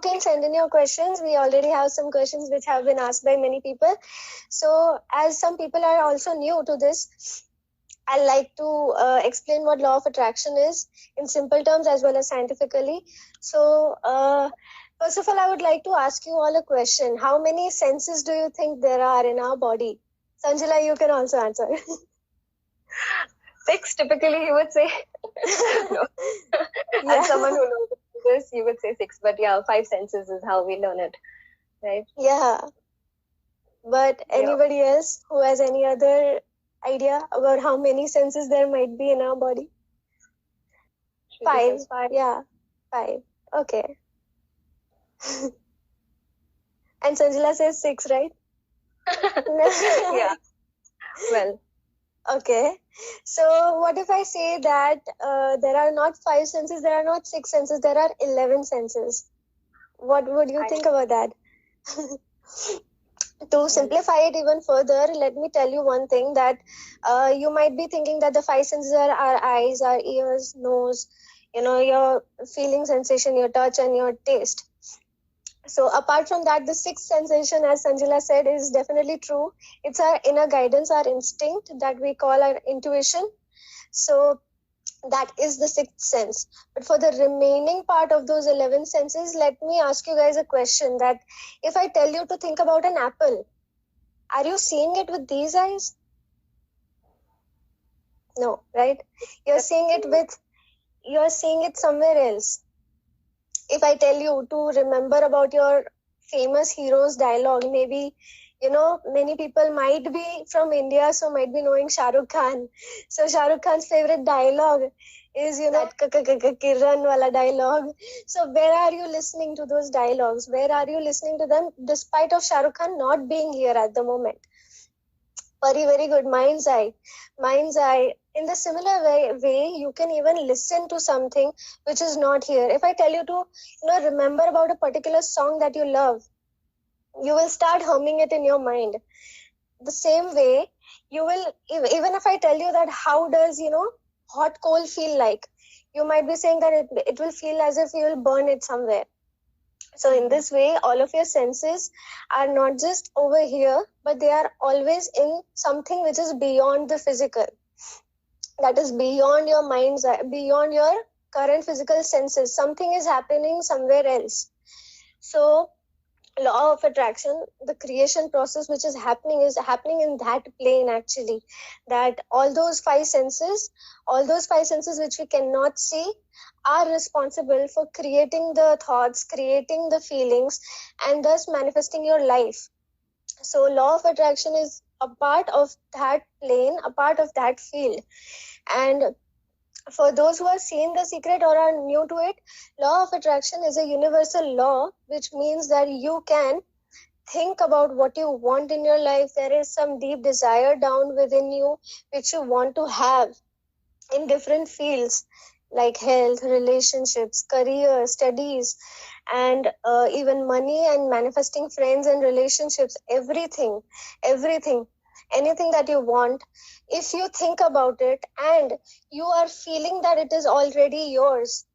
can send in your questions. We already have some questions which have been asked by many people. So as some people are also new to this, I'd like to explain what law of attraction is in simple terms as well as scientifically. So first of all, I would like to ask you all a question. How many senses do you think there are in our body? Sanjila, you can also answer. 6 typically, you would say. No. Yeah. As someone who knows this, you would say 6. But yeah, 5 senses is how we learn it, right? Yeah. But anybody else who has any other idea about how many senses there might be in our body? 5. 5. Yeah, 5. Okay. And Sanjila says 6, right? Yeah. Well. Okay. So what if I say that there are not 5 senses, there are not 6 senses, there are 11 senses? What would you think about that? To simplify it even further, let me tell you one thing, that you might be thinking that the 5 senses are our eyes, our ears, nose, your feeling sensation, your touch and your taste. So apart from that, the 6th sensation, as Sanjila said, is definitely true. It's our inner guidance, our instinct that we call our intuition. So that is the 6th sense. But for the remaining part of those 11 senses, let me ask you guys a question, that if I tell you to think about an apple, are you seeing it with these eyes? No, right? You're seeing it somewhere else. If I tell you to remember about your famous hero's dialogue, maybe, many people might be from India, so might be knowing Shah Rukh Khan. So Shah Rukh Khan's favorite dialogue is, that Kiran wala dialogue. So where are you listening to those dialogues? Where are you listening to them despite of Shah Rukh Khan not being here at the moment? Very, very good. Mind's eye. In the similar way, you can even listen to something which is not here. If I tell you to, remember about a particular song that you love, you will start humming it in your mind. The same way, you will, even if I tell you that how does, hot coal feel like, you might be saying that it will feel as if you will burn it somewhere. So in this way, all of your senses are not just over here, but they are always in something which is beyond the physical. That is beyond your mind's eye, beyond your current physical senses. Something is happening somewhere else. So law of attraction, the creation process which is happening in that plane actually. That all those 5 senses which we cannot see are responsible for creating the thoughts, creating the feelings, and thus manifesting your life. So law of attraction is a part of that plane, a part of that field. And for those who have seen The Secret or are new to it, law of attraction is a universal law, which means that you can think about what you want in your life. There is some deep desire down within you which you want to have in different fields like health, relationships, career, studies, and even money and manifesting friends and relationships, everything, anything that you want. If you think about it and you are feeling that it is already yours,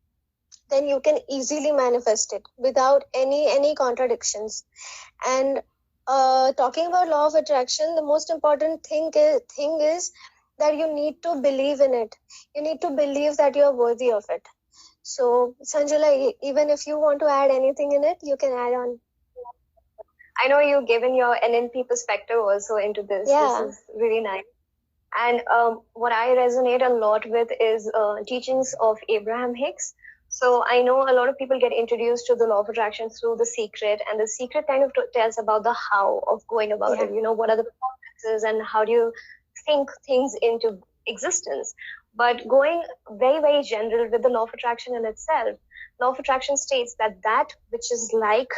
then you can easily manifest it without any contradictions. And talking about law of attraction, the most important thing is that you need to believe in it. You need to believe that you are worthy of it. So Sanjala, even if you want to add anything in it, you can add on. I know you've given your NLP perspective also into this. Yeah. This is really nice. And what I resonate a lot with is teachings of Abraham Hicks. So I know a lot of people get introduced to the law of attraction through The Secret, and The Secret kind of tells about the how of going about it. What are the processes and how do you think things into existence. But going very, very general with the law of attraction in itself, law of attraction states that which is like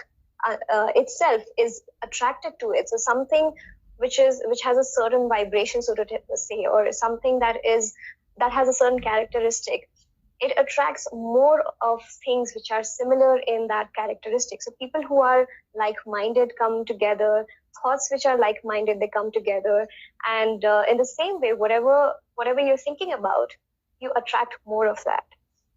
itself is attracted to it. So something which has a certain vibration, so to say, or something that has a certain characteristic, it attracts more of things which are similar in that characteristic. So people who are like-minded come together, thoughts which are like-minded, they come together. And in the same way, whatever you're thinking about, you attract more of that.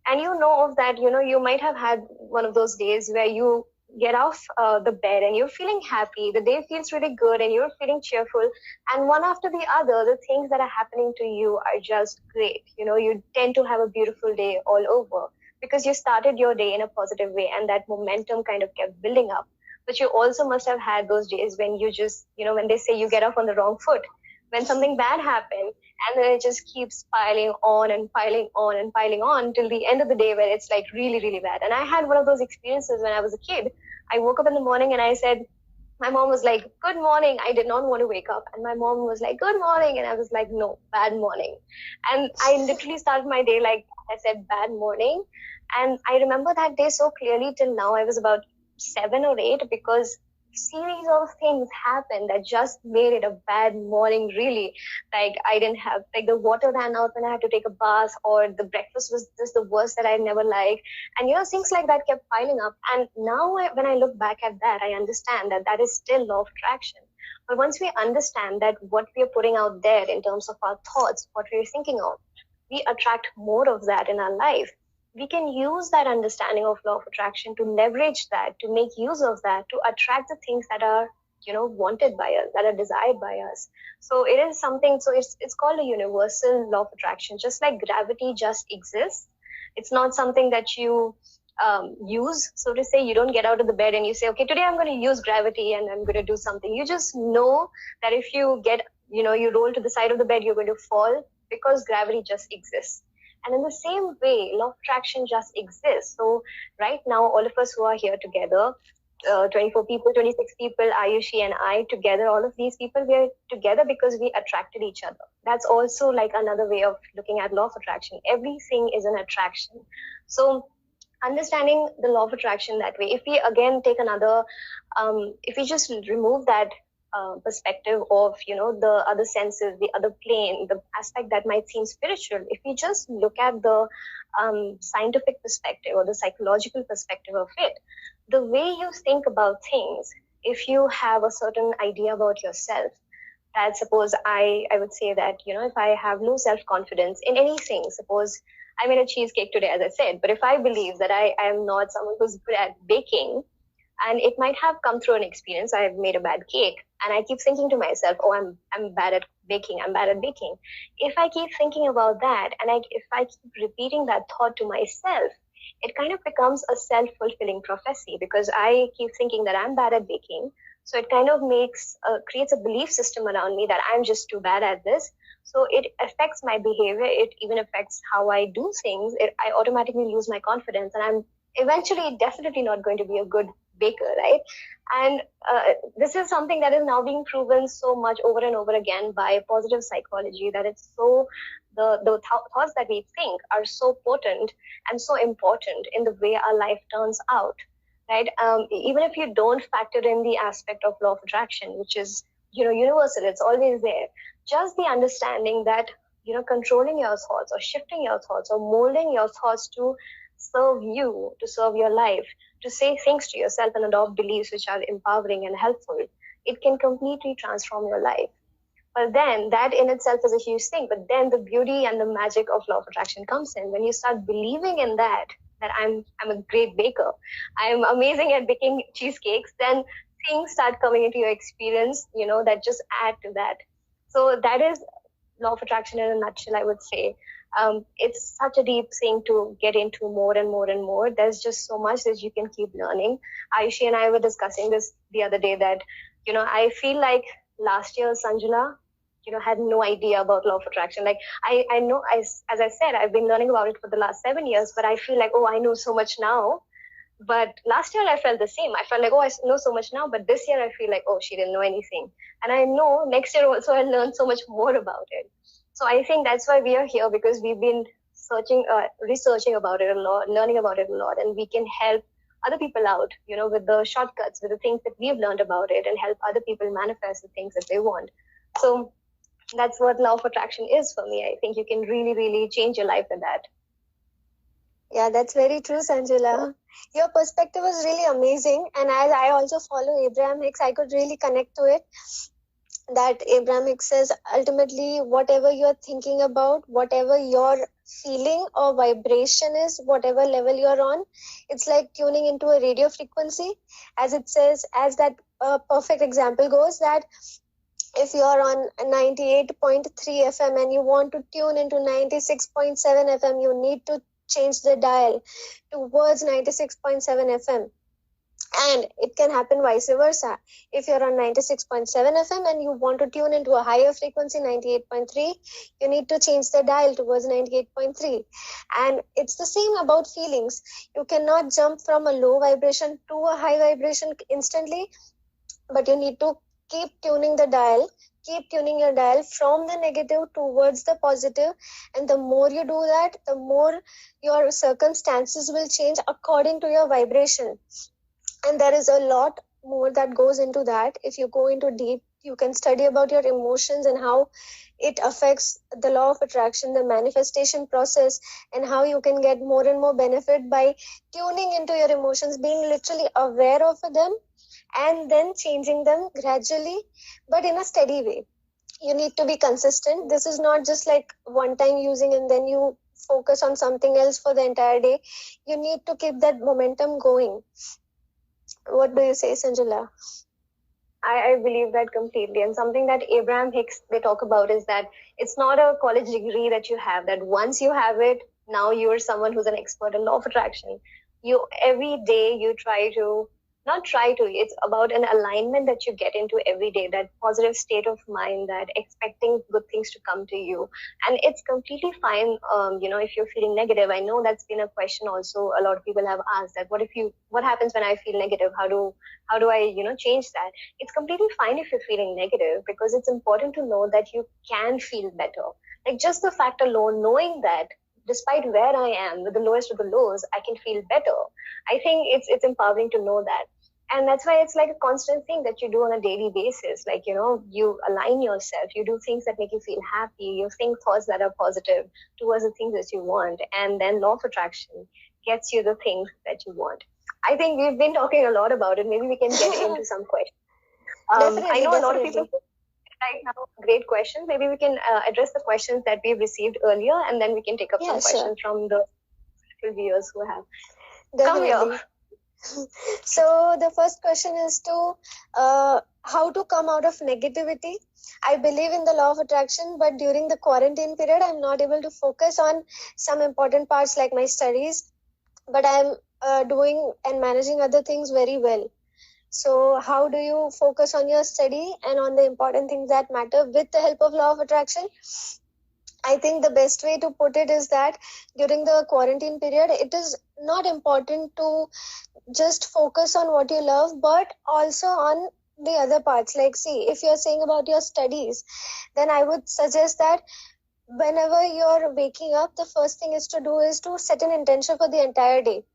And of that, you might have had one of those days where you get off the bed and you're feeling happy, the day feels really good and you're feeling cheerful, and one after the other, the things that are happening to you are just great. You tend to have a beautiful day all over because you started your day in a positive way, and that momentum kind of kept building up. But you also must have had those days when you just, when they say you get off on the wrong foot, when something bad happened, and then it just keeps piling on and piling on and piling on till the end of the day where it's like really, really bad. And I had one of those experiences when I was a kid. I woke up in the morning and I said, my mom was like, good morning. I did not want to wake up. And my mom was like, good morning. And I was like, no, bad morning. And I literally started my day like I said, bad morning. And I remember that day so clearly till now. I was about 7 or 8 because series of things happened that just made it a bad morning, really. Like I didn't have, like the water ran out when I had to take a bath, or the breakfast was just the worst that I never liked. And things like that kept piling up. And now when I look back at that, I understand that that is still law of attraction. But once we understand that what we are putting out there in terms of our thoughts, what we're thinking of, we attract more of that in our life. We can use that understanding of law of attraction to leverage that, to make use of that, to attract the things that are, wanted by us, that are desired by us. So it is something, so it's called a universal law of attraction. Just like gravity just exists. It's not something that you use, so to say. You don't get out of the bed and you say, okay, today I'm going to use gravity and I'm going to do something. You just know that if you get, you roll to the side of the bed, you're going to fall because gravity just exists. And in the same way, law of attraction just exists. So right now, all of us who are here together, 24 people, 26 people, Ayushi and I together, all of these people, we are together because we attracted each other. That's also like another way of looking at law of attraction. Everything is an attraction. So understanding the law of attraction that way, if we again take another, if we just remove that perspective of the other senses, the other plane, the aspect that might seem spiritual, if we just look at the scientific perspective or the psychological perspective of it, the way you think about things, if you have a certain idea about yourself, that suppose I would say that if I have no self-confidence in anything, suppose I made a cheesecake today, as I said, but if I believe that I am not someone who's good at baking, and it might have come through an experience, I've made a bad cake, and I keep thinking to myself, oh, I'm bad at baking, I'm bad at baking. If I keep thinking about that, and if I keep repeating that thought to myself, it kind of becomes a self-fulfilling prophecy, because I keep thinking that I'm bad at baking. So it kind of creates a belief system around me that I'm just too bad at this. So it affects my behavior. It even affects how I do things. I automatically lose my confidence, and I'm eventually definitely not going to be a good baker, right? And this is something that is now being proven so much over and over again by positive psychology, that it's so the thoughts that we think are so potent and so important in the way our life turns out, right? Even if you don't factor in the aspect of law of attraction, which is universal, it's always there. Just the understanding that controlling your thoughts or shifting your thoughts or molding your thoughts to serve you, to serve your life, to say things to yourself and adopt beliefs which are empowering and helpful, it can completely transform your life. But then that in itself is a huge thing. But then the beauty and the magic of law of attraction comes in when you start believing in that I'm a great baker, I'm amazing at baking cheesecakes, then things start coming into your experience, that just add to that. So that is law of attraction in a nutshell, I would say. It's such a deep thing to get into more and more and more. There's just so much that you can keep learning. Ayushi and I were discussing this the other day that, I feel like last year Sanjana, had no idea about law of attraction. Like I know, as I said, I've been learning about it for the last 7 years, but I feel like, oh, I know so much now. But last year I felt the same. I felt like, oh, I know so much now. But this year I feel like, oh, she didn't know anything. And I know next year also I'll learn so much more about it. So I think that's why we are here, because we've been researching about it a lot, learning about it a lot, and we can help other people out, with the shortcuts, with the things that we've learned about it, and help other people manifest the things that they want. So that's what law of attraction is for me. I think you can really, really change your life with that. Yeah, that's very true, Sanjula. Your perspective was really amazing. And as I also follow Abraham Hicks, I could really connect to it. that Abraham Hicks says ultimately whatever you're thinking about, whatever your feeling or vibration is, whatever level you're on, it's like tuning into a radio frequency. As it says, as that perfect example goes, that if you're on 98.3 FM and you want to tune into 96.7 FM, you need to change the dial towards 96.7 FM. And it can happen vice versa. If you're on 96.7 FM and you want to tune into a higher frequency, 98.3, you need to change the dial towards 98.3. And it's the same about feelings. You cannot jump from a low vibration to a high vibration instantly, but you need to keep tuning the dial, keep tuning your dial from the negative towards the positive. And the more you do that, the more your circumstances will change according to your vibration. And there is a lot more that goes into that. If you go into deep, you can study about your emotions and how it affects the law of attraction, the manifestation process, and how you can get more and more benefit by tuning into your emotions, being literally aware of them, and then changing them gradually, but in a steady way. You need to be consistent. This is not just like one time using and then you focus on something else for the entire day. You need to keep that momentum going. What do you say, Sanjula? I believe that completely. And something that Abraham Hicks, they talk about is that it's not a college degree that you have, that once you have it, now you're someone who's an expert in law of attraction. You every day you it's about an alignment that you get into every day, that positive state of mind, that expecting good things to come to you. And it's completely fine, if you're feeling negative. I know that's been a question also a lot of people have asked, that what happens when I feel negative? How do I, change that? It's completely fine if you're feeling negative, because it's important to know that you can feel better. Like just the fact alone, knowing that despite where I am, with the lowest of the lows, I can feel better. I think it's empowering to know that. And that's why it's like a constant thing that you do on a daily basis. Like, you align yourself, you do things that make you feel happy, you think thoughts that are positive towards the things that you want. And then law of attraction gets you the things that you want. I think we've been talking a lot about it. Maybe we can get into some questions. I know a lot of people right now, great questions. Maybe we can address the questions that we've received earlier, and then we can take up some questions from the viewers who have. Definitely. Come here. So the first question is to how to come out of negativity. I believe in the law of attraction, but during the quarantine period, I'm not able to focus on some important parts like my studies, but I'm doing and managing other things very well. So how do you focus on your study and on the important things that matter with the help of law of attraction? I think the best way to put it is that during the quarantine period, it is not important to just focus on what you love, but also on the other parts. Like, see, if you're saying about your studies, then I would suggest that whenever you're waking up, the first thing is to set an intention for the entire day.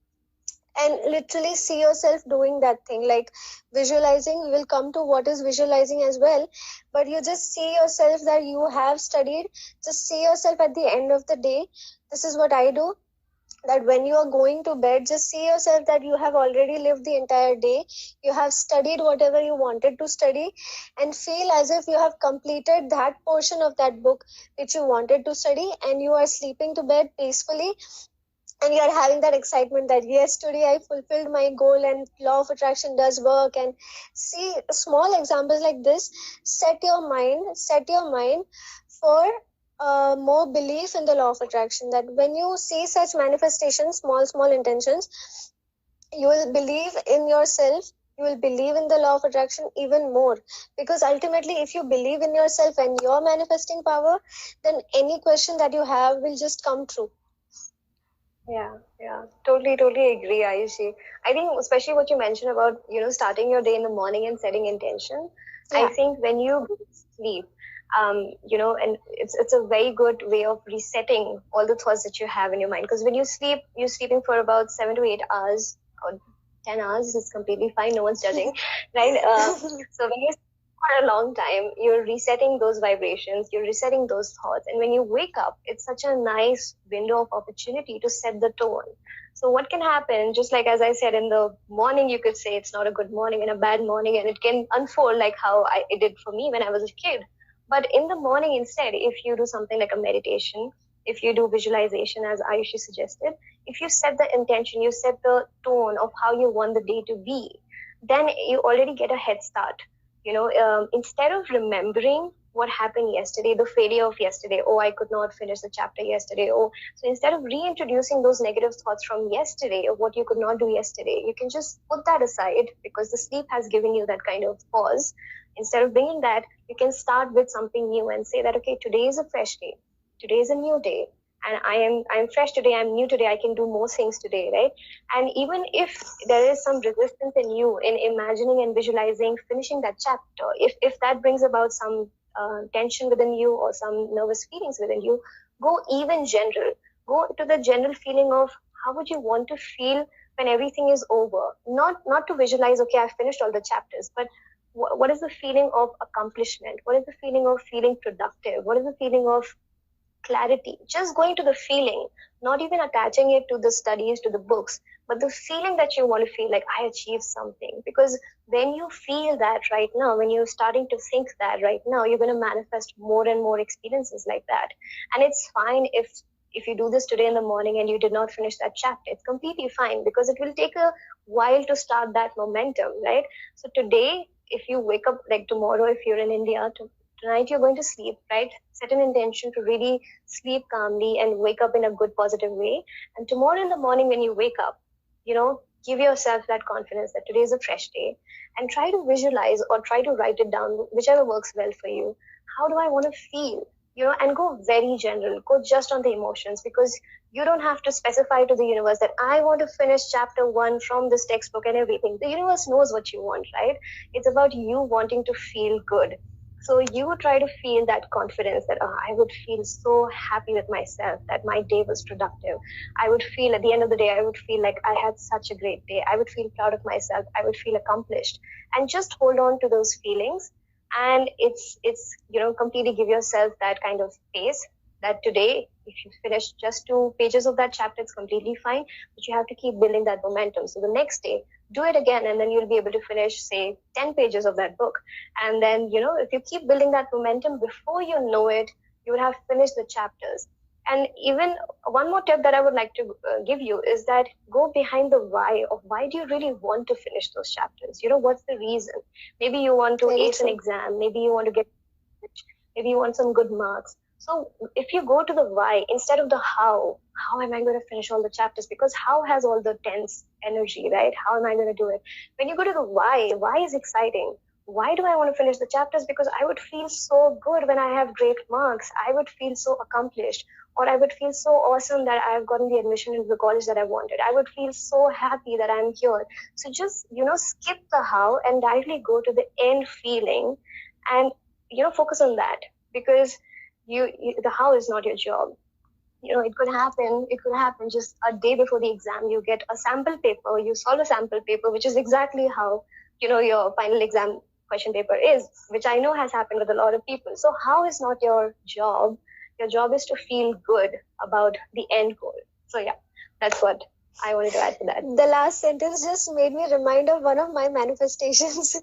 And literally see yourself doing that thing, like visualizing. We will come to what is visualizing as well, but you just see yourself that you have studied. Just see yourself at the end of the day. This is what I do, that when you are going to bed, just see yourself that you have already lived the entire day. You have studied whatever you wanted to study, and feel as if you have completed that portion of that book which you wanted to study, and you are sleeping to bed peacefully. And you are having that excitement that yes, today I fulfilled my goal and law of attraction does work. And see small examples like this. Set your mind for more belief in the law of attraction, that when you see such manifestations, small intentions, you will believe in yourself. You will believe in the law of attraction even more, because ultimately if you believe in yourself and your manifesting power, then any question that you have will just come true. Yeah, totally agree, Ayushi. I think especially what you mentioned about, starting your day in the morning and setting intention. Yeah. I think when you sleep, and it's a very good way of resetting all the thoughts that you have in your mind. Because when you sleep, you're sleeping for about 7 to 8 hours or 10 hours. It's completely fine. No one's judging, right? So when you for a long time. You're resetting those vibrations, you're resetting those thoughts. And when you wake up, it's such a nice window of opportunity to set the tone. So what can happen, just like as I said, in the morning, you could say it's not a good morning and a bad morning, and it can unfold like how it did for me when I was a kid. But in the morning, instead, if you do something like a meditation, if you do visualization, as Ayushi suggested, if you set the intention, you set the tone of how you want the day to be, then you already get a head start. Instead of remembering what happened yesterday, the failure of yesterday, oh, I could not finish the chapter yesterday, oh, so instead of reintroducing those negative thoughts from yesterday of what you could not do yesterday, you can just put that aside, because the sleep has given you that kind of pause. Instead of bringing that, you can start with something new and say that, okay, today is a fresh day, today is a new day, and I'm fresh today, I'm new today, I can do more things today, right? And even if there is some resistance in you in imagining and visualizing finishing that chapter, if that brings about some tension within you or some nervous feelings within you, go even general. Go to the general feeling of how would you want to feel when everything is over. Not to visualize, okay, I've finished all the chapters, but what is the feeling of accomplishment? What is the feeling of feeling productive? What is the feeling of clarity? Just going to the feeling, not even attaching it to the studies, to the books, but the feeling that you want to feel like I achieved something. Because when you feel that right now, when you're starting to think that right now, you're going to manifest more and more experiences like that. And it's fine if you do this today in the morning and you did not finish that chapter. It's completely fine, because it will take a while to start that momentum, right? So today, if you wake up, like tomorrow, if you're in India, tonight you're going to sleep, right? Set an intention to really sleep calmly and wake up in a good, positive way. And tomorrow in the morning when you wake up, give yourself that confidence that today is a fresh day, and try to visualize or try to write it down, whichever works well for you. How do I want to feel? And go very general, go just on the emotions, because you don't have to specify to the universe that I want to finish chapter 1 from this textbook and everything. The universe knows what you want, right? It's about you wanting to feel good. So you try to feel that confidence that I would feel so happy with myself, that my day was productive. I would feel at the end of the day, I would feel like I had such a great day. I would feel proud of myself. I would feel accomplished. And just hold on to those feelings. And it's completely give yourself that kind of space that today, if you finish just 2 pages of that chapter, it's completely fine. But you have to keep building that momentum. So the next day, do it again, and then you'll be able to finish, say, 10 pages of that book. And then, if you keep building that momentum, before you know it, you will have finished the chapters. And even one more tip that I would like to give you is that go behind the why of why do you really want to finish those chapters? What's the reason? Maybe you want to ace an exam. Maybe you want to get, maybe you want some good marks. So if you go to the why instead of the how am I going to finish all the chapters? Because how has all the tense energy, right? How am I going to do it? When you go to the why is exciting. Why do I want to finish the chapters? Because I would feel so good when I have great marks. I would feel so accomplished, or I would feel so awesome that I've gotten the admission into the college that I wanted. I would feel so happy that I'm here. So just, skip the how and directly go to the end feeling and, focus on that, because the how is not your job. It could happen just a day before the exam, you get a sample paper, you solve a sample paper, which is exactly how, your final exam question paper is, which I know has happened with a lot of people. So how is not your job. Your job is to feel good about the end goal. So yeah, that's what I wanted to add to that. The last sentence just made me remind of one of my manifestations.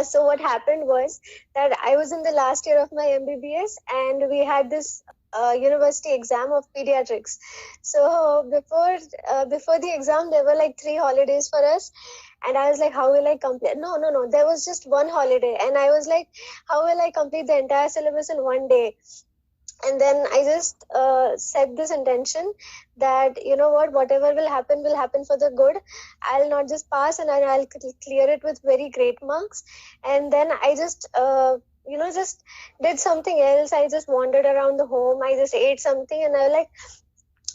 So what happened was that I was in the last year of my MBBS, and we had this university exam of pediatrics. So before the exam, there were like 3 holidays for us. And I was like, how will I complete? No. There was just 1 holiday. And I was like, how will I complete the entire syllabus in 1 day? And then I just set this intention that, whatever will happen for the good. I'll not just pass, and I'll clear it with very great marks. And then I just, just did something else. I just wandered around the home. I just ate something, and I was like,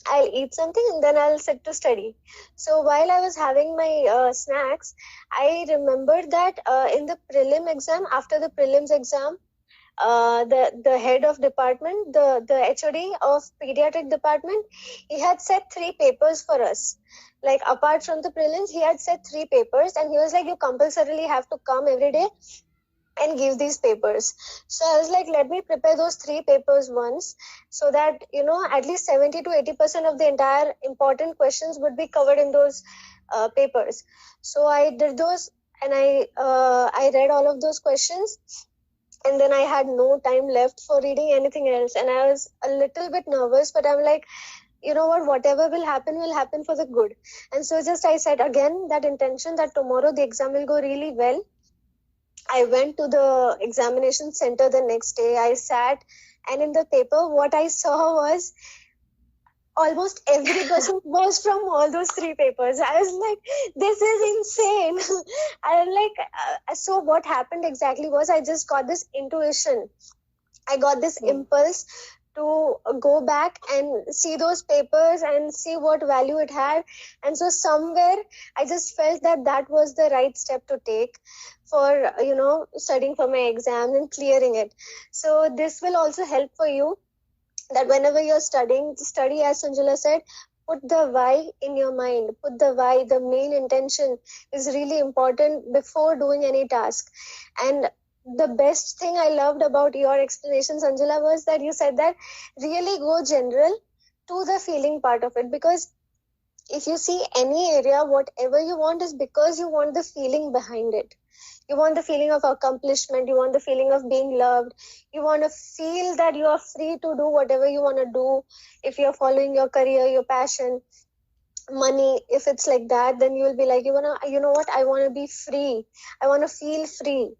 I'll eat something and then I'll sit to study. So while I was having my snacks, I remembered that in the prelim exam, after the prelims exam, the head of department, the HOD of pediatric department, he had set 3 papers for us. Like apart from the prelims, he had set 3 papers, and he was like, you compulsorily have to come every day and give these papers. So I was like, let me prepare those 3 papers once, so that, at least 70 to 80% of the entire important questions would be covered in those papers. So I did those, and I read all of those questions, and then I had no time left for reading anything else, and I was a little bit nervous, but I'm like, you know what, whatever will happen for the good. And so just I said again that intention that tomorrow the exam will go really well. I went to the examination center the next day. I sat, and in the paper, what I saw was almost every question was from all those 3 papers. I was like, this is insane. I was like, so what happened exactly was I just got this intuition. I got this impulse to go back and see those papers and see what value it had. And so somewhere I just felt that that was the right step to take for, studying for my exam and clearing it. So this will also help for you, that whenever you're studying, study, as Sanjula said, put the why in your mind. Put the why, the main intention is really important before doing any task. And the best thing I loved about your explanation, Sanjula, was that you said that really go general to the feeling part of it. Because if you see any area, whatever you want is because you want the feeling behind it. You want the feeling of accomplishment. You want the feeling of being loved. You want to feel that you are free to do whatever you want to do. If you're following your career, your passion, money, if it's like that, then you will be like, you know what, I want to be free. I want to feel free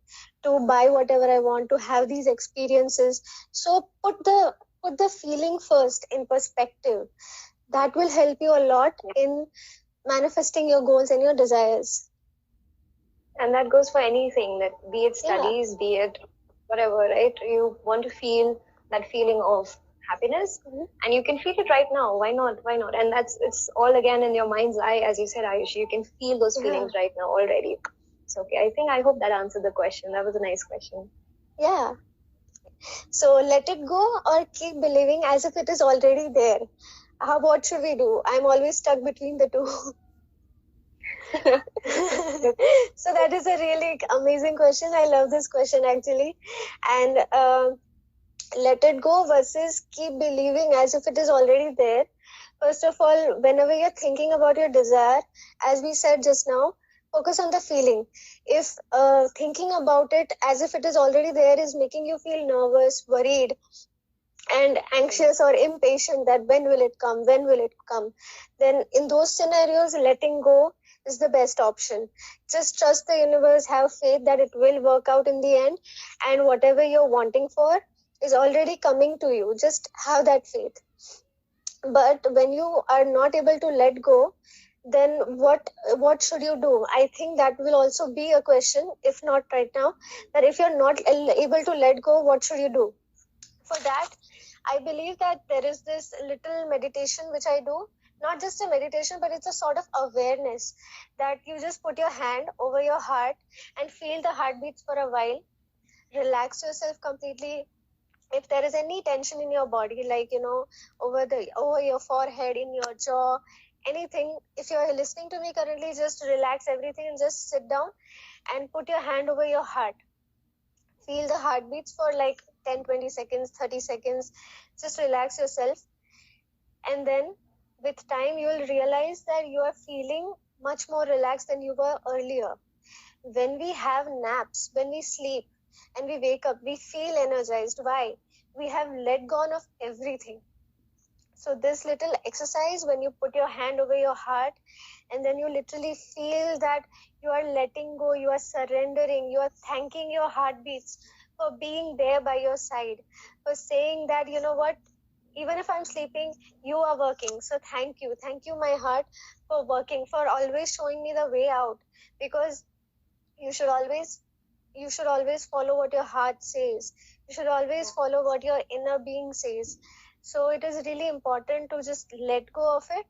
to buy whatever I want, to have these experiences. So put the feeling first in perspective. That will help you a lot in manifesting your goals and your desires. And that goes for anything, that be it studies, be it whatever, right? You want to feel that feeling of happiness, and you can feel it right now. Why not? And it's all again in your mind's eye, as you said, Ayushi. You can feel those feelings right now already. So okay, I hope that answered the question. That was a nice question. Yeah. So let it go or keep believing as if it is already there. What should we do? I'm always stuck between the two. So that is a really amazing question. I love this question actually. And let it go versus keep believing as if it is already there. First of all, whenever you're thinking about your desire, as we said just now, focus on the feeling. If thinking about it as if it is already there is making you feel nervous, worried, and anxious or impatient, that when will it come, then in those scenarios, letting go is the best option. Just trust the universe, have faith that it will work out in the end, and whatever you're wanting for is already coming to you. Just have that faith. But when you are not able to let go, then what should you do? I think that will also be a question, if not right now, that if you're not able to let go, what should you do? For that, I believe that there is this little meditation which I do. Not just a meditation, but it's a sort of awareness that you just put your hand over your heart and feel the heartbeats for a while. Relax yourself completely. If there is any tension in your body, like, over your forehead, in your jaw, anything, if you're listening to me currently, just relax everything and just sit down and put your hand over your heart. Feel the heartbeats for like 10, 20 seconds, 30 seconds. Just relax yourself. And then with time, you will realize that you are feeling much more relaxed than you were earlier. When we have naps, when we sleep and we wake up, we feel energized. Why? We have let go of everything. So this little exercise, when you put your hand over your heart and then you literally feel that you are letting go, you are surrendering, you are thanking your heartbeats for being there by your side, for saying that, you know what, even if I'm sleeping, you are working. So thank you, my heart, for working, for always showing me the way out. Because you should always follow what your heart says. You should always follow what your inner being says. So it is really important to just let go of it.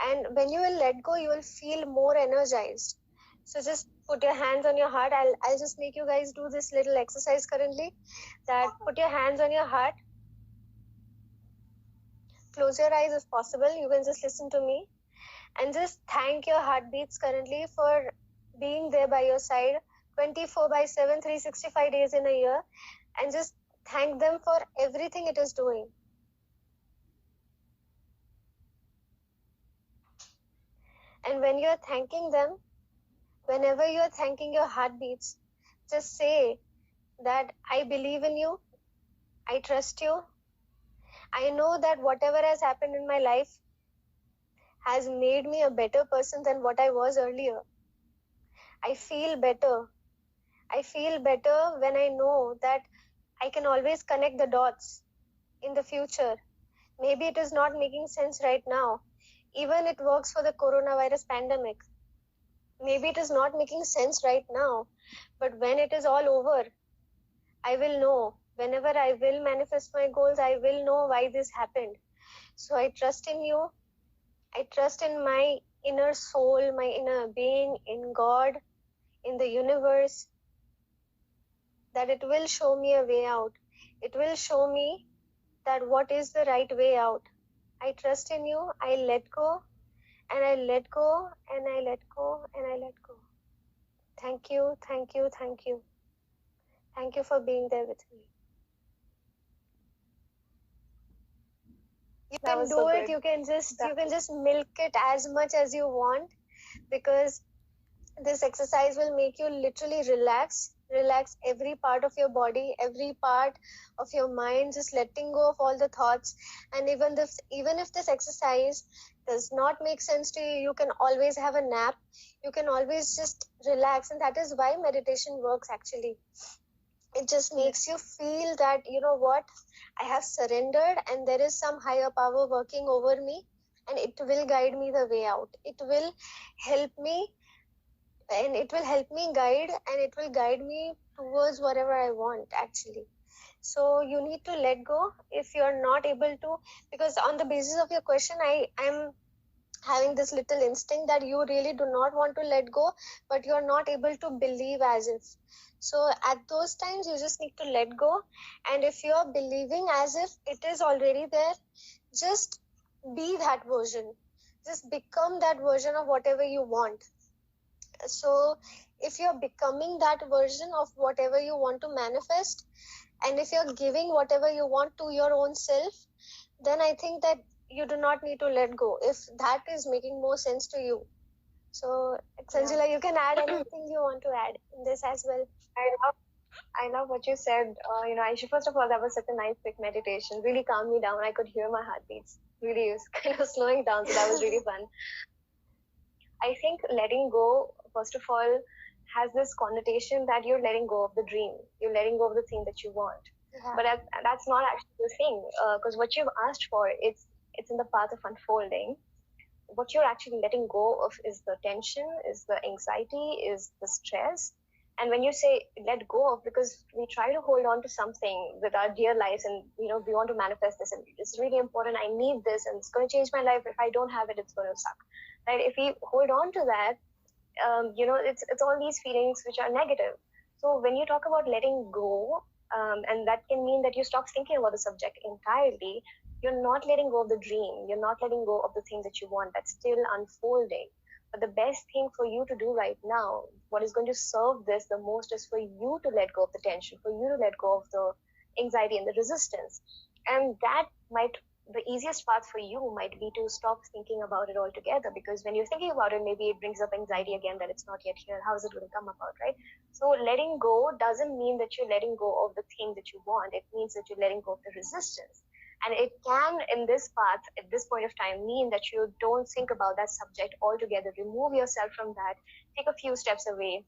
And when you will let go, you will feel more energized. So just put your hands on your heart. I'll just make you guys do this little exercise currently. That put your hands on your heart. Close your eyes if possible. You can just listen to me. And just thank your heartbeats currently for being there by your side, 24/7, 365 days in a year, and just thank them for everything it is doing. And when you're thanking them, whenever you're thanking your heartbeats, just say that I believe in you, I trust you, I know that whatever has happened in my life has made me a better person than what I was earlier. I feel better. I feel better when I know that I can always connect the dots in the future. Maybe it is not making sense right now. Even it works for the coronavirus pandemic. Maybe it is not making sense right now. But when it is all over, I will know. Whenever I will manifest my goals, I will know why this happened. So I trust in you. I trust in my inner soul, my inner being, in God, in the universe, that it will show me a way out. It will show me that what is the right way out. I trust in you. I let go, and I let go, and I let go, and I let go. Thank you, thank you, thank you. Thank you for being there with me. You That can was do so it. good. You can just milk it as much as you want, because this exercise will make you literally relax every part of your body, every part of your mind, just letting go of all the thoughts. And even if this exercise does not make sense to you, you can always have a nap. You can always just relax, and that is why meditation works actually. It just makes you feel that, you know what, I have surrendered, and there is some higher power working over me, and it will guide me the way out. It will help me, and it will help me guide, and it will guide me towards whatever I want actually. So you need to let go if you're not able to, because on the basis of your question, I'm having this little instinct that you really do not want to let go, but you're not able to believe as if. So at those times, you just need to let go. And if you're believing as if it is already there, just be that version. Just become that version of whatever you want. So if you're becoming that version of whatever you want to manifest, and if you're giving whatever you want to your own self, then I think that you do not need to let go, if that is making more sense to you. So Sanjila, you can add anything you want to add in this as well. I love what you said. Aisha, first of all, that was such a nice quick meditation. Really calmed me down. I could hear my heartbeats. Really is kind of slowing down, so that was really fun. I think letting go, first of all, has this connotation that you're letting go of the dream. You're letting go of the thing that you want. Yeah. But that's not actually the thing, because what you've asked for, it's in the path of unfolding. What you're actually letting go of is the tension, is the anxiety, is the stress. And when you say let go of, because we try to hold on to something with our dear lives, and we want to manifest this, and it's really important, I need this, and it's going to change my life. If I don't have it, it's going to suck, right? If we hold on to that, it's all these feelings which are negative. So when you talk about letting go, and that can mean that you stop thinking about the subject entirely, you're not letting go of the dream, you're not letting go of the thing that you want, that's still unfolding. But the best thing for you to do right now, what is going to serve this the most, is for you to let go of the tension, for you to let go of the anxiety and the resistance. And that might, the easiest path for you might be to stop thinking about it altogether, because when you're thinking about it, maybe it brings up anxiety again, that it's not yet here, how is it going to come about, right? So letting go doesn't mean that you're letting go of the thing that you want. It means that you're letting go of the resistance. And it can, in this path, at this point of time, mean that you don't think about that subject altogether. Remove yourself from that. Take a few steps away.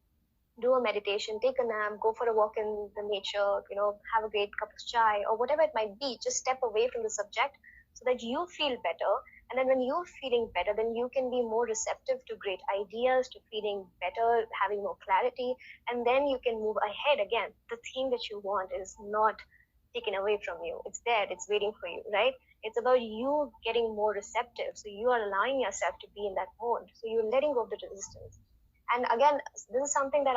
Do a meditation, take a nap, go for a walk in the nature, have a great cup of chai, or whatever it might be. Just step away from the subject so that you feel better. And then when you're feeling better, then you can be more receptive to great ideas, to feeling better, having more clarity. And then you can move ahead again. The thing that you want is not taken away from you. It's there, it's waiting for you, right? It's about you getting more receptive. So you are allowing yourself to be in that mode. So you're letting go of the resistance. And again, this is something that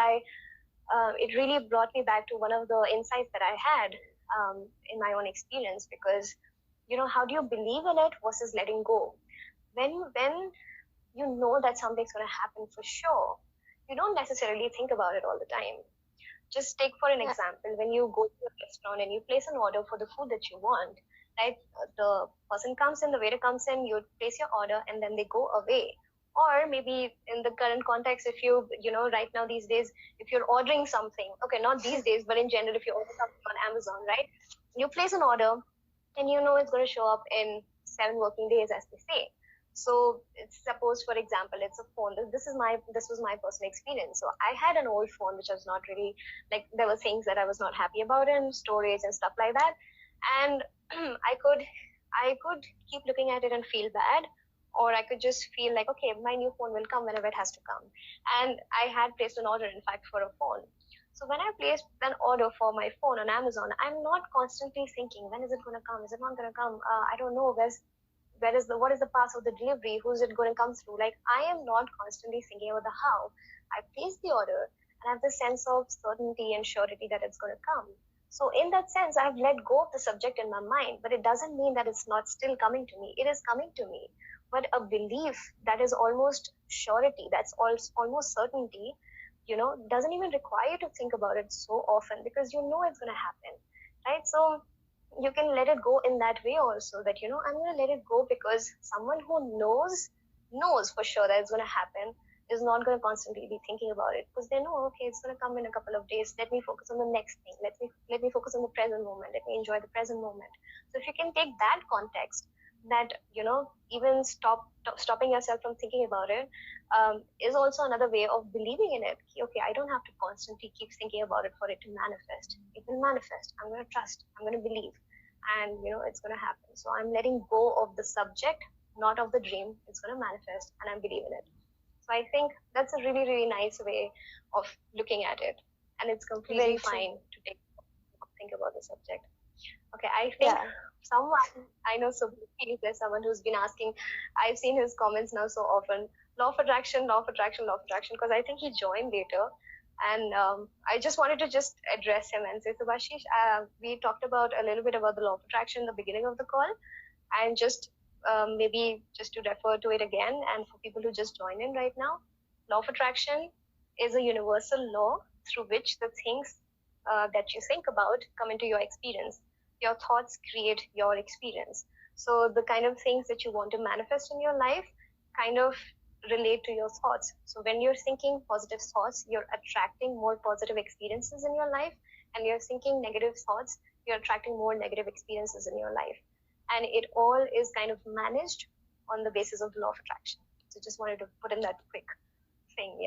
it really brought me back to one of the insights that I had in my own experience, because, how do you believe in it versus letting go? When you know that something's going to happen for sure, you don't necessarily think about it all the time. Just take for an example, when you go to a restaurant and you place an order for the food that you want, right? The person comes in, the waiter comes in, you place your order, and then they go away. Or maybe in the current context, if you know, right now these days, if you're ordering something, okay, not these days, but in general, if you order something on Amazon, right? You place an order, and you know it's going to show up in 7 working days, as they say. So it's, suppose, for example, it's a phone. This was my personal experience. So I had an old phone which was not really, like, there were things that I was not happy about in storage and stuff like that. And I could keep looking at it and feel bad, or I could just feel like, okay, my new phone will come whenever it has to come. And I had placed an order, in fact, for a phone. So when I placed an order for my phone on Amazon, I'm not constantly thinking, when is it going to come? Is it not going to come? I don't know. What is the path of the delivery? Who's it going to come through? Like, I am not constantly thinking about the how. I place the order and I have the sense of certainty and surety that it's going to come. So in that sense, I've let go of the subject in my mind, but it doesn't mean that it's not still coming to me. It is coming to me. But a belief that is almost surety, that's almost certainty, doesn't even require you to think about it so often, because you know it's going to happen, right? So you can let it go in that way also, that I'm going to let it go, because someone who knows for sure that it's going to happen is not going to constantly be thinking about it, because they know, okay, it's going to come in a couple of days. Let me focus on the next thing. Let me focus on the present moment. Let me enjoy the present moment. So if you can take that context, that even stopping yourself from thinking about it is also another way of believing in it. Okay, I don't have to constantly keep thinking about it for it to manifest. It will manifest. I'm going to trust. I'm going to believe, and it's going to happen. So I'm letting go of the subject, not of the dream. It's going to manifest, and I believe in it. So I think that's a really, really nice way of looking at it, and it's completely fine to think about the subject. Okay, I think someone I know, so please, there's someone who's been asking. I've seen his comments now so often. Law of attraction, because I think he joined later. And I just wanted to just address him and say, Subhashish, we talked about a little bit about the law of attraction in the beginning of the call, and just maybe just to refer to it again, and for people who just join in right now, law of attraction is a universal law through which the things that you think about come into your experience. Your thoughts create your experience. So the kind of things that you want to manifest in your life kind of relate to your thoughts. So when you're thinking positive thoughts, you're attracting more positive experiences in your life. And you're thinking negative thoughts, you're attracting more negative experiences in your life. And it all is kind of managed on the basis of the law of attraction. So just wanted to put in that quick thing,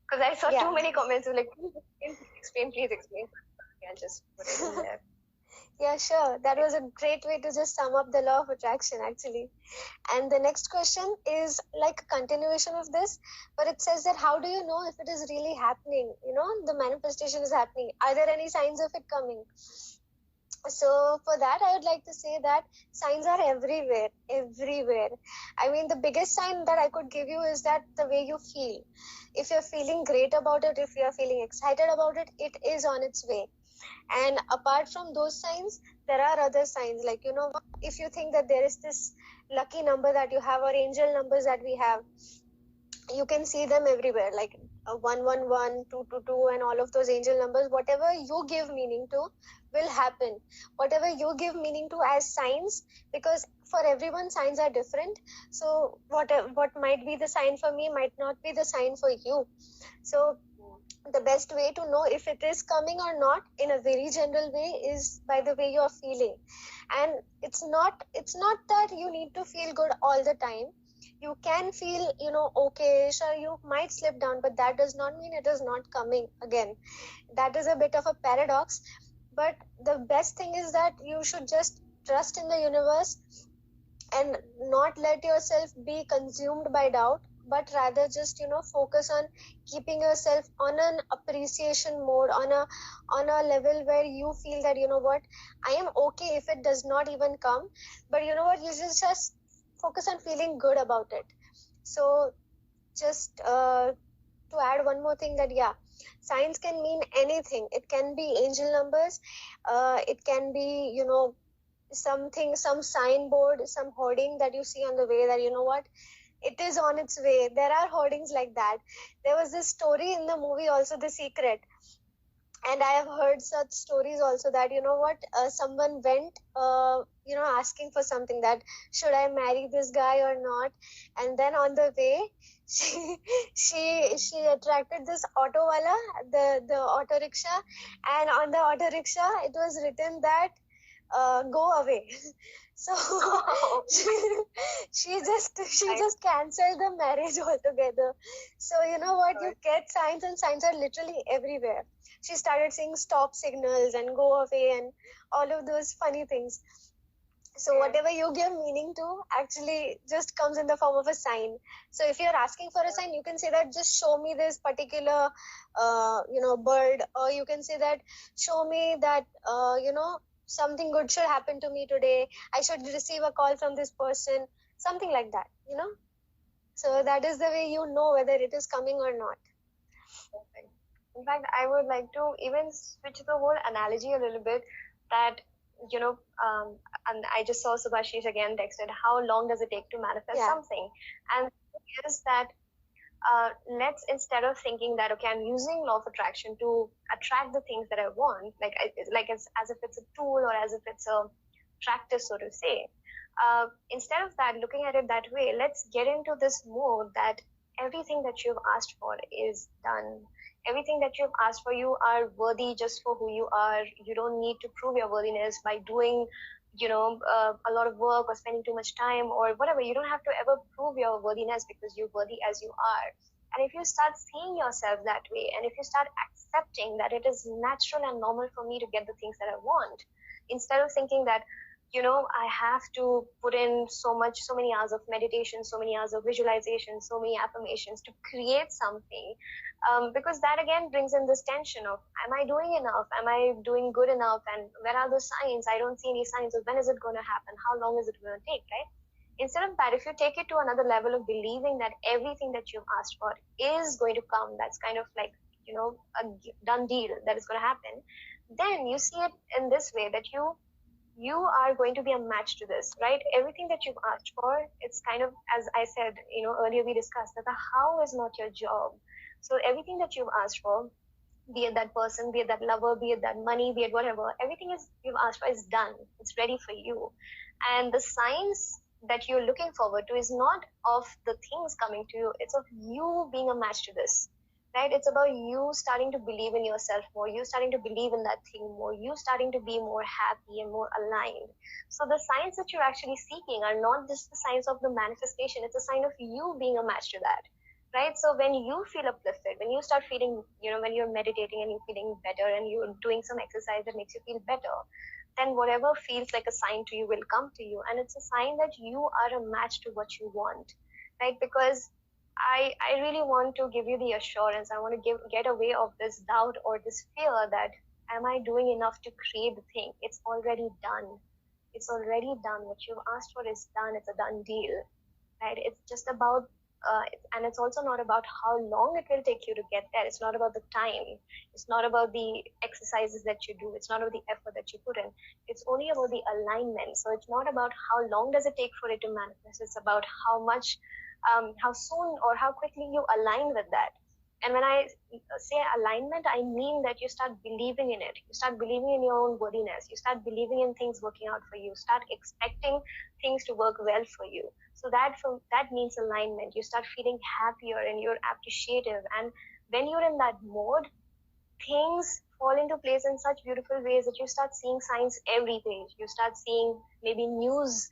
because I saw too many comments like, please explain. Yeah, just put it in there. Yeah, sure. That was a great way to just sum up the law of attraction, actually. And the next question is like a continuation of this, but it says that how do you know if it is really happening? The manifestation is happening. Are there any signs of it coming? So for that, I would like to say that signs are everywhere. I mean, the biggest sign that I could give you is that the way you feel. If you're feeling great about it, if you're feeling excited about it, it is on its way. And apart from those signs, there are other signs, like, if you think that there is this lucky number that you have, or angel numbers that we have, you can see them everywhere, like 111, 222, and all of those angel numbers. Whatever you give meaning to will happen. Whatever you give meaning to as signs, because for everyone signs are different. So what might be the sign for me might not be the sign for you. So the best way to know if it is coming or not, in a very general way, is by the way you're feeling. And it's not that you need to feel good all the time. You can feel, okay, sure, you might slip down, but that does not mean it is not coming again. That is a bit of a paradox. But the best thing is that you should just trust in the universe and not let yourself be consumed by doubt, but rather just focus on keeping yourself on an appreciation mode, on a level where you feel that, what, I am okay if it does not even come, but you just focus on feeling good about it. So just to add one more thing, that signs can mean anything. It can be angel numbers, it can be something, some signboard, some hoarding that you see on the way, that what, it is on its way. There are hoardings like that. There was this story in the movie also, The Secret. And I have heard such stories also that, you know what, someone went, asking for something, that should I marry this guy or not? And then on the way, she attracted this auto wala, the auto rickshaw, and on the auto rickshaw it was written that go away. So she just cancelled the marriage altogether. So you know what, you get signs, and signs are literally everywhere. She started seeing stop signals and go away and all of those funny things. So whatever you give meaning to actually just comes in the form of a sign. So if you're asking for a sign, you can say that just show me this particular bird, or you can say that show me that something good should happen to me today. I should receive a call from this person, something like that, So that is the way you know whether it is coming or not. In fact, I would like to even switch the whole analogy a little bit, that, and I just saw Subhashish again texted, how long does it take to manifest something? And it is that, let's, instead of thinking that, okay, I'm using law of attraction to attract the things that I want, like as if it's a tool or as if it's a practice, so to say. Instead of that, looking at it that way, let's get into this mode that everything that you've asked for is done. Everything that you've asked for, you are worthy just for who you are. You don't need to prove your worthiness by doing, a lot of work or spending too much time or whatever. You don't have to ever prove your worthiness, because you're worthy as you are. And if you start seeing yourself that way, and if you start accepting that it is natural and normal for me to get the things that I want, instead of thinking that, I have to put in so many hours of meditation, so many hours of visualization, so many affirmations to create something, because that again brings in this tension of, am I doing enough? Am I doing good enough? And where are the signs? I don't see any signs of when is it going to happen? How long is it going to take, right? Instead of that, if you take it to another level of believing that everything that you've asked for is going to come, that's kind of like, a done deal that is going to happen, then you see it in this way, that you are going to be a match to this, right? Everything that you've asked for, it's kind of, as I said, earlier we discussed that the how is not your job. So everything that you've asked for, be it that person, be it that lover, be it that money, be it whatever, everything you've asked for is done. It's ready for you. And the signs that you're looking forward to is not of the things coming to you, it's of you being a match to this. Right? It's about you starting to believe in yourself more, you starting to believe in that thing more, you starting to be more happy and more aligned. So the signs that you're actually seeking are not just the signs of the manifestation, it's a sign of you being a match to that. Right? So when you feel uplifted, when you start feeling, when you're meditating and you're feeling better and you're doing some exercise that makes you feel better, then whatever feels like a sign to you will come to you. And it's a sign that you are a match to what you want. Right? Because I really want to give you the assurance. I want to get away of this doubt or this fear that, am I doing enough to create the thing? It's already done. It's already done. What you've asked for is done. It's a done deal, right? It's just about, and it's also not about how long it will take you to get there. It's not about the time. It's not about the exercises that you do. It's not about the effort that you put in. It's only about the alignment. So it's not about how long does it take for it to manifest. It's about how much, how soon or how quickly you align with that. And when I say alignment, I mean that you start believing in it. You start believing in your own worthiness. You start believing in things working out for you. Start expecting things to work well for you. So that means alignment. You start feeling happier and you're appreciative. And when you're in that mode, things fall into place in such beautiful ways that you start seeing signs every day. You start seeing maybe news.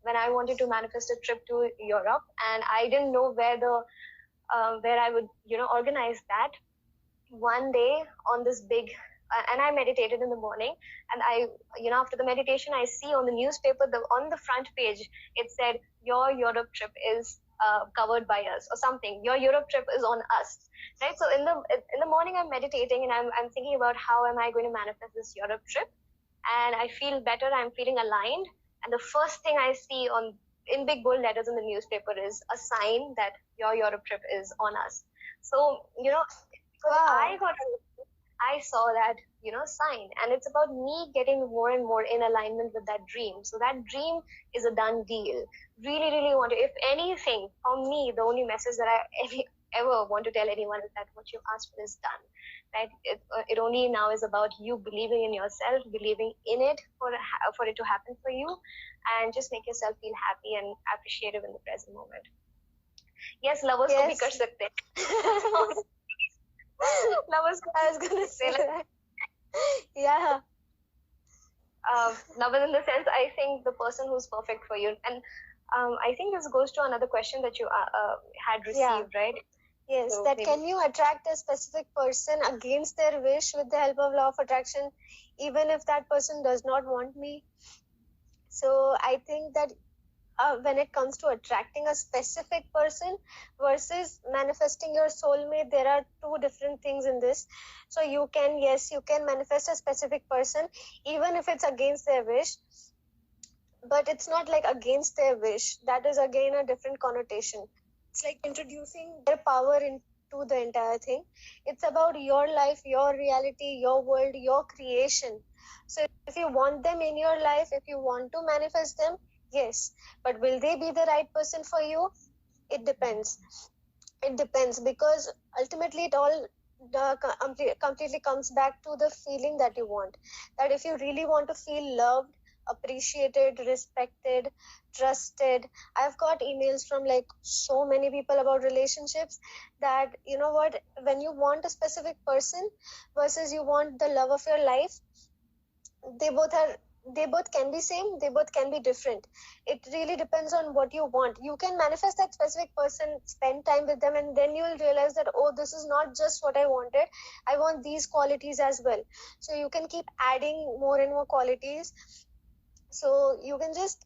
When I wanted to manifest a trip to Europe and I didn't know where I would, organize that. One day on this big, and I meditated in the morning, and I, after the meditation, I see on the newspaper, on the front page, it said, your Europe trip is covered by us or something. Your Europe trip is on us, right? So in the morning, I'm meditating and I'm thinking about how am I going to manifest this Europe trip, and I feel better. I'm feeling aligned, and the first thing I see in big bold letters in the newspaper is a sign that your Europe trip is on us. So, wow. I got I saw that, sign. And it's about me getting more and more in alignment with that dream. So that dream is a done deal. Really, really want to, if anything, for me, the only message that I ever want to tell anyone is that what you asked for is done. Right? It only now is about you believing in yourself, believing in it for it to happen for you, and just make yourself feel happy and appreciative in the present moment. Yes, lovers को भी कर सकते हैं. Lovers, I was gonna say that. Yeah. Lovers in the sense, I think the person who's perfect for you. And I think this goes to another question that you had received, right? Yes, so that maybe. Can you attract a specific person against their wish with the help of law of attraction, even if that person does not want me? So I think that when it comes to attracting a specific person versus manifesting your soulmate, there are two different things in this. So you can manifest a specific person even if it's against their wish, but it's not like against their wish. That is again a different connotation. It's like introducing their power into the entire thing. It's about your life, your reality, your world, your creation. So if you want them in your life, if you want to manifest them, yes, but will they be the right person for you? It depends. It depends, because ultimately it all completely comes back to the feeling that you want. That if you really want to feel loved, appreciated, respected, trusted. I've got emails from like so many people about relationships that, you know what, when you want a specific person versus you want the love of your life, they both can be same, they both can be different. It really depends on what you want. You can manifest that specific person, spend time with them, and then you will realize that, oh, this is not just what I wanted, I want these qualities as well. So you can keep adding more and more qualities. So you can just,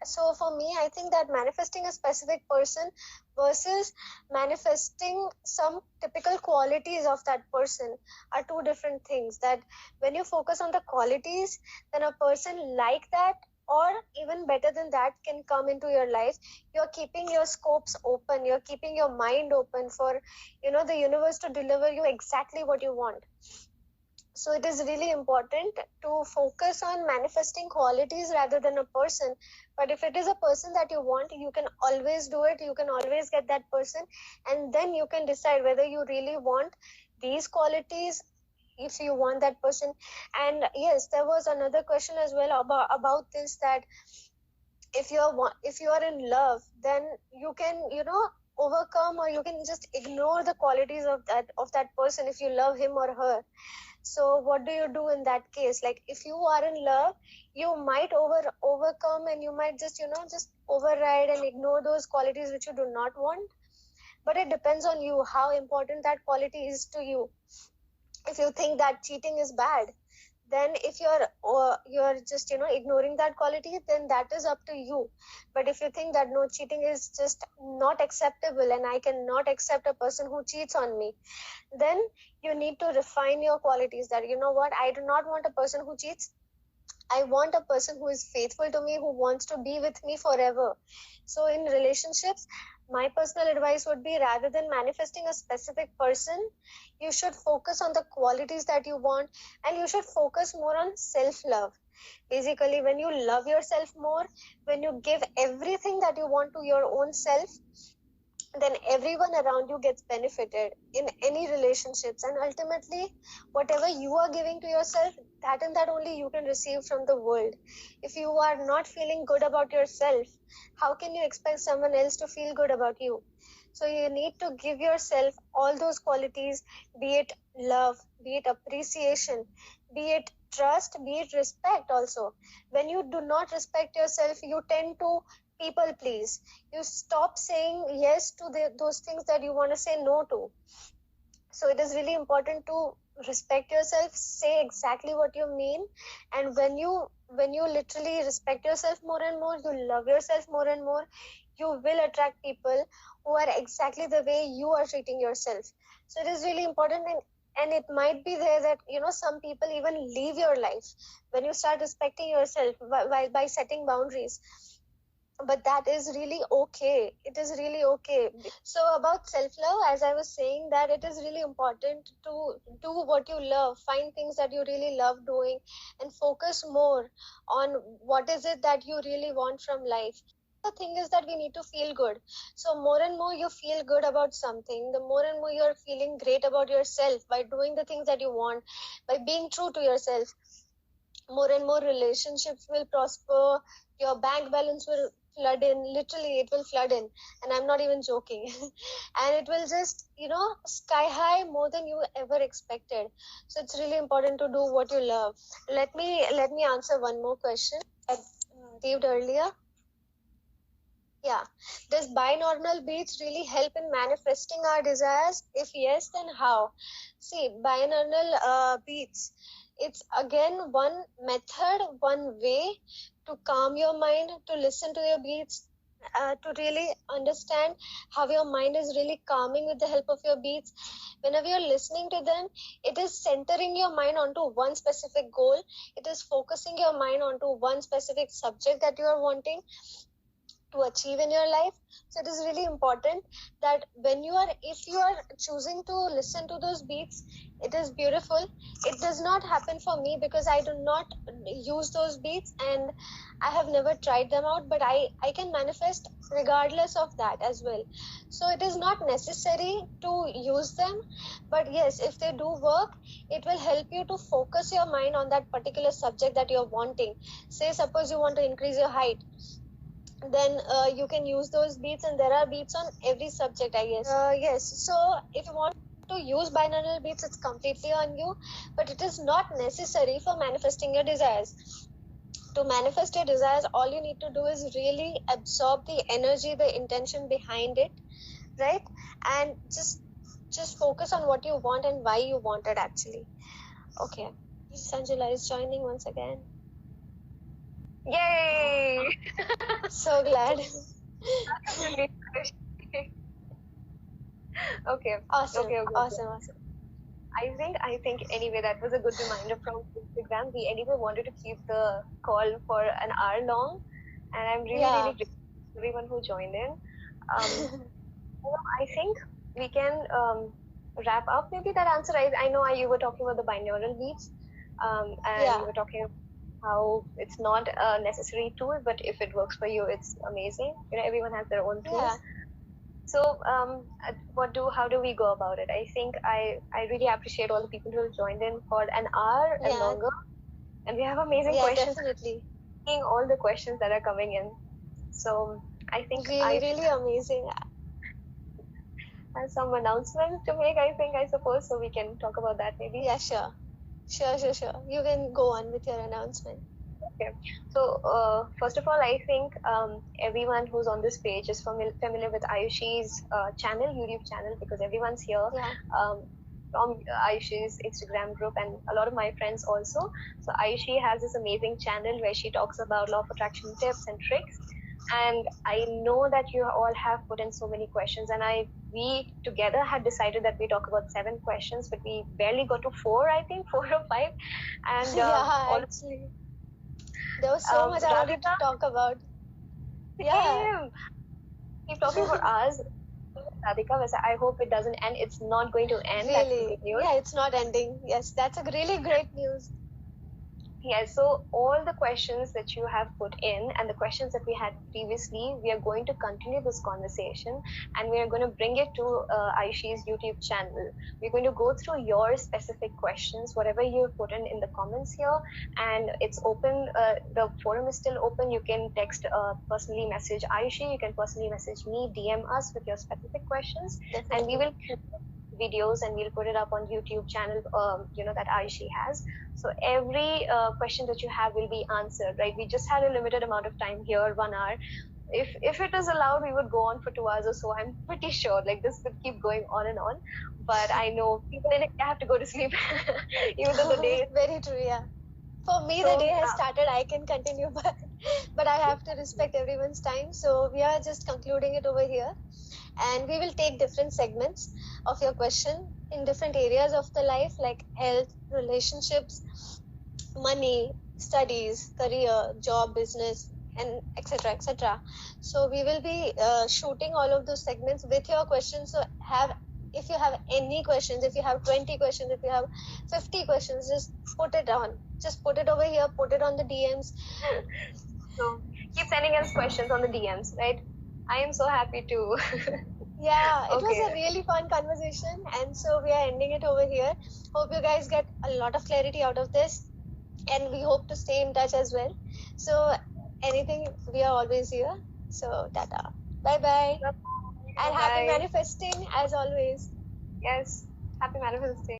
so for me, I think that manifesting a specific person versus manifesting some typical qualities of that person are two different things. That when you focus on the qualities, then a person like that or even better than that can come into your life. You're keeping your scopes open, you're keeping your mind open for, the universe to deliver you exactly what you want. So it is really important to focus on manifesting qualities rather than a person. But if it is a person that you want, you can always do it. You can always get that person. And then you can decide whether you really want these qualities, if you want that person. And yes, there was another question as well about this, that if you are in love, then you can, overcome, or you can just ignore the qualities of that person if you love him or her. So what do you do in that case? Like if you are in love, you might overcome, and you might just override and ignore those qualities which you do not want. But it depends on you how important that quality is to you. If you think that cheating is bad, then if you're just ignoring that quality, then that is up to you. But if you think that no, cheating is just not acceptable and I cannot accept a person who cheats on me, then you need to refine your qualities. That, you know what, I do not want a person who cheats. I want a person who is faithful to me, who wants to be with me forever. So in relationships, my personal advice would be, rather than manifesting a specific person, you should focus on the qualities that you want, and you should focus more on self-love. Basically, when you love yourself more, when you give everything that you want to your own self, then everyone around you gets benefited in any relationships. And ultimately, whatever you are giving to yourself, that and that only you can receive from the world. If you are not feeling good about yourself, how can you expect someone else to feel good about you? So you need to give yourself all those qualities, be it love, be it appreciation, be it trust, be it respect also. When you do not respect yourself, you tend to people please. You stop saying yes to those things that you want to say no to. So it is really important to respect yourself, say exactly what you mean. And when you literally respect yourself more and more, you love yourself more and more, you will attract people who are exactly the way you are treating yourself. So it is really important. And it might be there that some people even leave your life when you start respecting yourself by setting boundaries. but that is really okay. It is really okay. So about self-love, as I was saying, that it is really important to do what you love, find things that you really love doing, and focus more on what is it that you really want from life. The thing is that we need to feel good. So more and more you feel good about something, the more and more you're feeling great about yourself by doing the things that you want, by being true to yourself. More and more relationships will prosper, your bank balance will flood in, literally it will flood in, and I'm not even joking. And it will just, sky high more than you ever expected. So it's really important to do what you love. Let me answer one more question that received earlier. Yeah, does binaural beats really help in manifesting our desires? If yes, then how? See, binaural beats, it's again one method, one way to calm your mind, to listen to your beats, to really understand how your mind is really calming with the help of your beats. Whenever you're listening to them, it is centering your mind onto one specific goal. It is focusing your mind onto one specific subject that you are wanting to achieve in your life. So it is really important that if you are choosing to listen to those beats, it is beautiful. It does not happen for me because I do not use those beats, and I have never tried them out, but I can manifest regardless of that as well. So it is not necessary to use them, but yes, if they do work, it will help you to focus your mind on that particular subject that you're wanting. Say suppose you want to increase your height, then you can use those beats, and there are beats on every subject, I guess. Yes, so if you want to use binaural beats, it's completely on you, but it is not necessary for manifesting your desires. To manifest your desires, all you need to do is really absorb the energy, the intention behind it, right? And just focus on what you want and why you want it, actually. Okay, Sanjula is joining once again. Yay! So glad. Okay. Awesome. Okay. Awesome. I think anyway that was a good reminder from Instagram. We anyway wanted to keep the call for an hour long, and I'm really grateful to everyone who joined in. I think we can wrap up maybe that answer. I know you were talking about the binaural beats, and you were talking about how it's not a necessary tool, but if it works for you, it's amazing. Everyone has their own tools. So how do we go about it? I think I really appreciate all the people who have joined in for an hour and longer, and we have amazing questions. Definitely. Seeing all the questions that are coming in, so I think really amazing. Has some announcements to make, I suppose, so we can talk about that maybe. Yeah, sure. You can go on with your announcement. Okay. So first of all, I think everyone who's on this page is familiar with Ayushi's YouTube channel, because everyone's here. From Ayushi's Instagram group and a lot of my friends also. So Ayushi has this amazing channel where she talks about law of attraction tips and tricks. And I know that you all have put in so many questions, and we together had decided that we talk about 7 questions, but we barely got to 4, I think 4 or 5. And actually, there was so much I wanted to talk about. Keep talking for us. Radhika, I hope it doesn't end. It's not going to end. Really? Yeah, it's not ending. Yes, that's a really great news. Yes, so all the questions that you have put in and the questions that we had previously, we are going to continue this conversation, and we are going to bring it to Ayushi's YouTube channel. We're going to go through your specific questions, whatever you've put in the comments here, and it's open. The forum is still open. You can text, personally message Ayushi. You can personally message me, DM us with your specific questions. Definitely. And we will videos and we'll put it up on YouTube channel that Ayushi has. So every question that you have will be answered, right? We just had a limited amount of time here, 1 hour. If it is allowed, we would go on for 2 hours or so. I'm pretty sure this could keep going on and on, but I know people in India have to go to sleep even though the day is very true. Yeah, for me the day has started. I can continue, but I have to respect everyone's time, so we are just concluding it over here. And we will take different segments of your question in different areas of the life, like health, relationships, money, studies, career, job, business, and etc etc. So we will be shooting all of those segments with your questions. So if you have any questions, if you have 20 questions, if you have 50 questions, just put it over here, put it on the DMs. So keep sending us questions on the DMs, right? I am so happy to. Yeah, it was Okay. a really fun conversation, and so we are ending it over here. Hope you guys get a lot of clarity out of this, and we hope to stay in touch as well. So anything, we are always here. So tata, bye bye, and happy Bye. manifesting as always. Yes, happy manifesting.